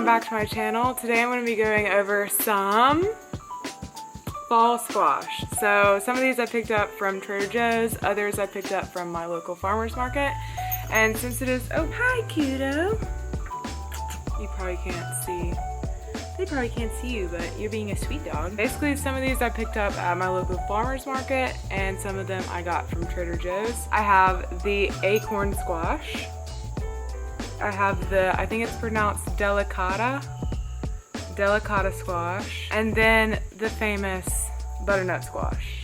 back to my channel. Today I'm going to be going over some fall squash. So some of these I picked up from Trader Joe's, others I picked up from my local farmer's market. And since it is, oh hi Kudo, you probably can't see, they probably can't see you, but you're being a sweet dog. Basically some of these I picked up at my local farmer's market and some of them I got from Trader Joe's. I have the acorn squash. I have the, I think it's pronounced Delicata squash, and then the famous butternut squash.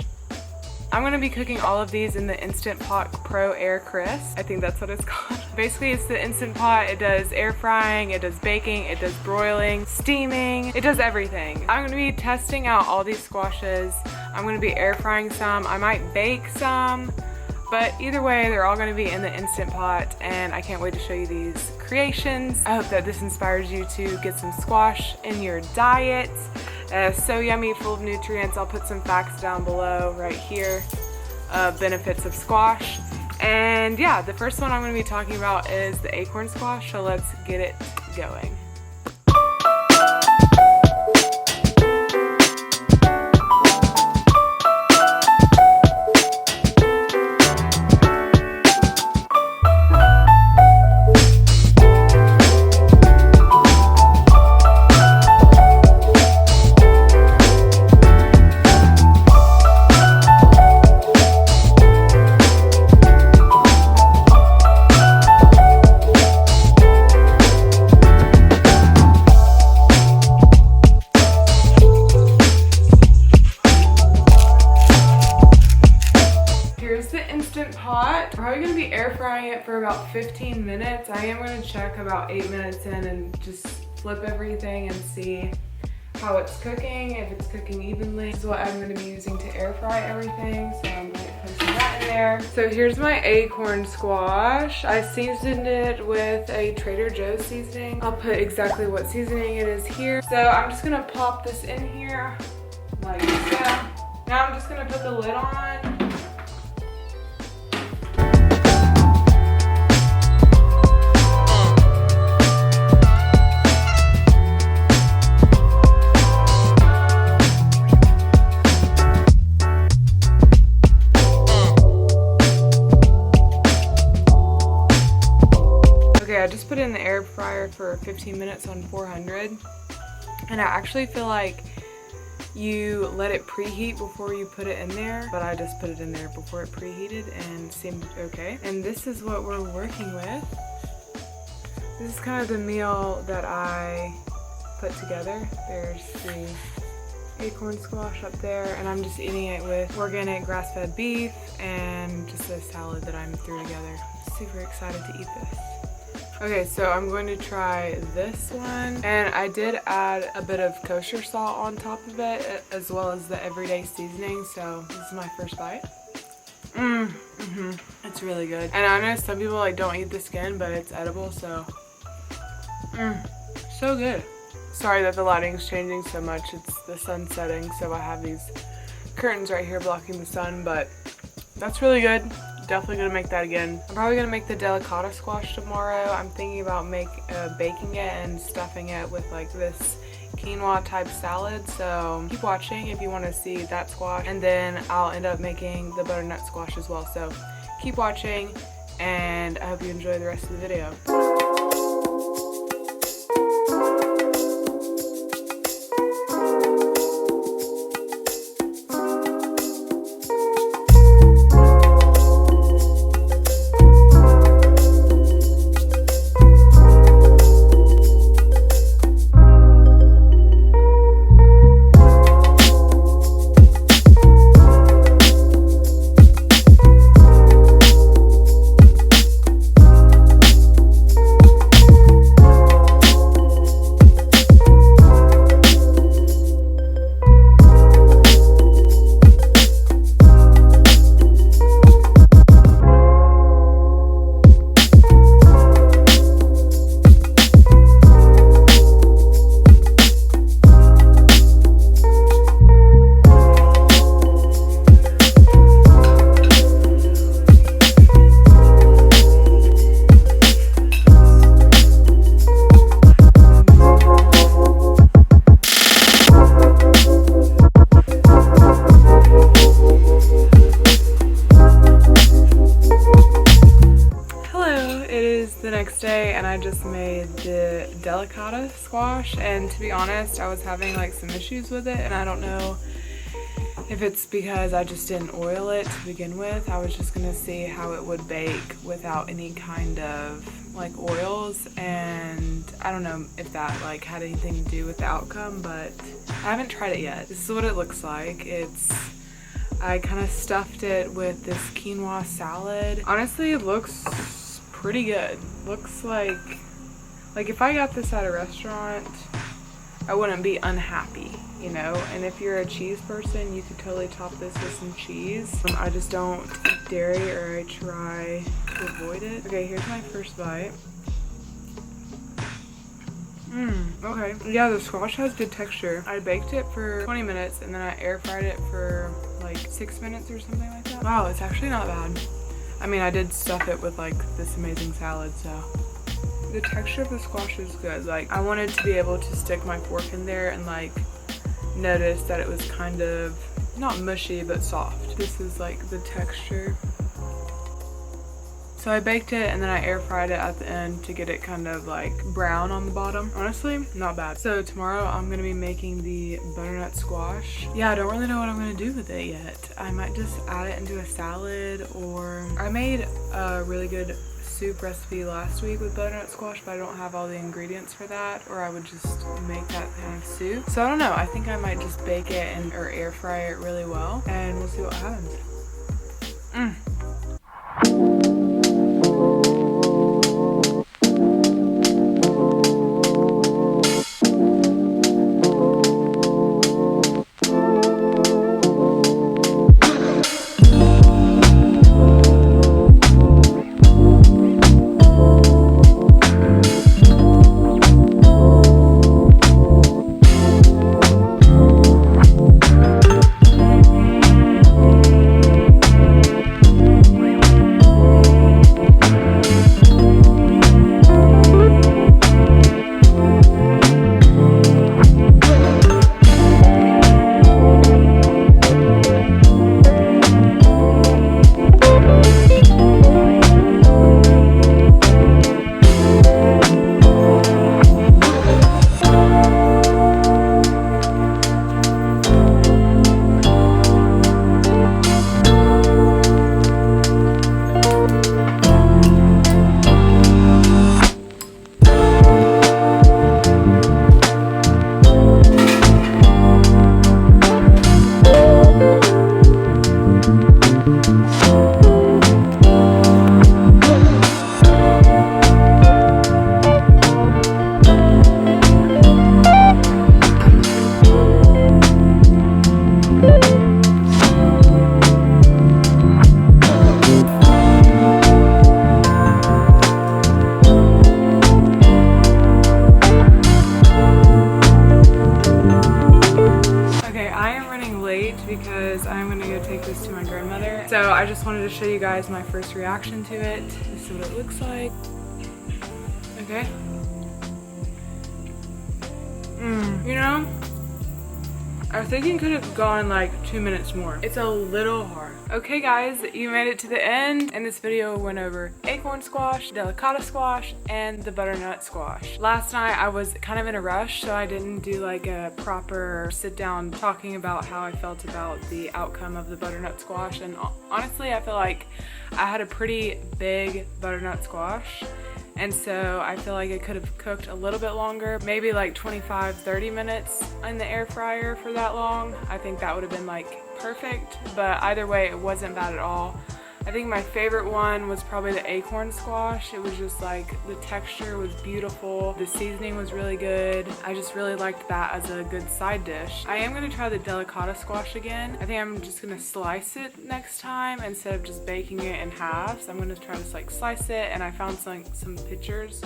I'm going to be cooking all of these in the Instant Pot Pro Air Crisp. I think that's what it's called. Basically it's the Instant Pot. It does air frying, it does baking, it does broiling, steaming, it does everything. I'm going to be testing out all these squashes. I'm going to be air frying some, I might bake some. But either way, they're all going to be in the Instant Pot, and I can't wait to show you these creations. I hope that this inspires you to get some squash in your diet. So yummy, full of nutrients. I'll put some facts down below right here, benefits of squash. And yeah, the first one I'm going to be talking about is the acorn squash, so let's get it going. Pot. We're probably going to be air frying it for about 15 minutes. I am going to check about 8 minutes in and just flip everything and see how it's cooking, if it's cooking evenly. This is what I'm going to be using to air fry everything, so I'm going to put some of that in there. So here's my acorn squash. I seasoned it with a Trader Joe's seasoning. I'll put exactly what seasoning it is here. So I'm just going to pop this in here like so. Now I'm just going to put the lid on. I just put it in the air fryer for 15 minutes on 400, and I actually feel like you let it preheat before you put it in there, but I just put it in there before it preheated and it seemed okay. And this is what we're working with. This is kind of the meal that I put together. There's the acorn squash up there, and I'm just eating it with organic grass-fed beef and just a salad that I threw together. I'm super excited to eat this. Okay, so I'm going to try this one, and I did add a bit of kosher salt on top of it, as well as the everyday seasoning, so this is my first bite. It's really good. And I know some people like don't eat the skin, but it's edible, so so good. Sorry that the lighting's changing so much. It's the sun setting, so I have these curtains right here blocking the sun, but that's really good. Definitely gonna make that again. I'm probably gonna make the Delicata squash tomorrow. I'm thinking about baking it and stuffing it with like this quinoa type salad. So keep watching if you want to see that squash, and then I'll end up making the butternut squash as well. So keep watching, and I hope you enjoy the rest of the video. I just made the Delicata squash, and to be honest, I was having like some issues with it, and I don't know if it's because I just didn't oil it to begin with. I was just gonna see how it would bake without any kind of like oils, and I don't know if that like had anything to do with the outcome, but I haven't tried it yet. This is what it looks like. I kind of stuffed it with this quinoa salad. Honestly, it looks pretty good. Looks like if I got this at a restaurant, I wouldn't be unhappy, you know? And if you're a cheese person, you could totally top this with some cheese. I just don't eat dairy, or I try to avoid it. Okay, here's my first bite. Okay. Yeah, the squash has good texture. I baked it for 20 minutes and then I air fried it for like 6 minutes or something like that. Wow, it's actually not bad. I mean, I did stuff it with like this amazing salad, so. The texture of the squash is good. Like, I wanted to be able to stick my fork in there and like notice that it was kind of, not mushy, but soft. This is like the texture. So I baked it and then I air fried it at the end to get it kind of like brown on the bottom. Honestly, not bad. So tomorrow I'm gonna be making the butternut squash. Yeah, I don't really know what I'm gonna do with it yet. I might just add it into a salad, or I made a really good soup recipe last week with butternut squash, but I don't have all the ingredients for that, or I would just make that kind of soup. So I don't know, I think I might just bake it or air fry it really well, and we'll see what happens. Because I'm gonna go take this to my grandmother. So I just wanted to show you guys my first reaction to it. This is what it looks like. Okay. You know, I think it could have gone like 2 minutes more. It's a little hard. Okay guys, you made it to the end, and this video went over acorn squash, delicata squash, and the butternut squash. Last night I was kind of in a rush, so I didn't do like a proper sit down talking about how I felt about the outcome of the butternut squash, and honestly I feel like I had a pretty big butternut squash. And so I feel like it could have cooked a little bit longer, maybe like 25-30 minutes in the air fryer for that long. I think that would have been like perfect, but either way it wasn't bad at all. I think my favorite one was probably the acorn squash. It was just like, the texture was beautiful. The seasoning was really good. I just really liked that as a good side dish. I am gonna try the delicata squash again. I think I'm just gonna slice it next time instead of just baking it in halves. I'm gonna try to like slice it, and I found some pictures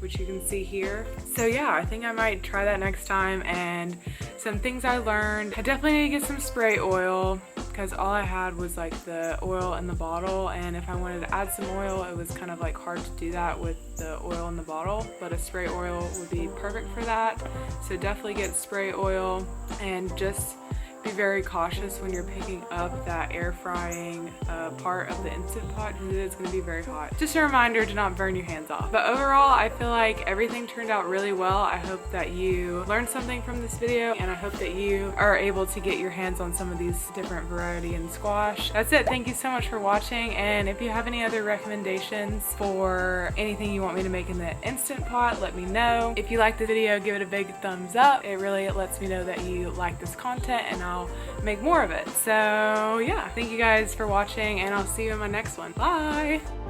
which you can see here. So yeah, I think I might try that next time. And some things I learned, I definitely need to get some spray oil, because all I had was like the oil in the bottle, and if I wanted to add some oil, it was kind of like hard to do that with the oil in the bottle, but a spray oil would be perfect for that. So definitely get spray oil, and just be very cautious when you're picking up that air frying part of the Instant Pot because it is going to be very hot. Just a reminder to not burn your hands off. But overall, I feel like everything turned out really well. I hope that you learned something from this video, and I hope that you are able to get your hands on some of these different variety in squash. That's it. Thank you so much for watching, and if you have any other recommendations for anything you want me to make in the Instant Pot, let me know. If you like the video, give it a big thumbs up. It really lets me know that you like this content, and I'll make more of it. So yeah, thank you guys for watching, and I'll see you in my next one. Bye!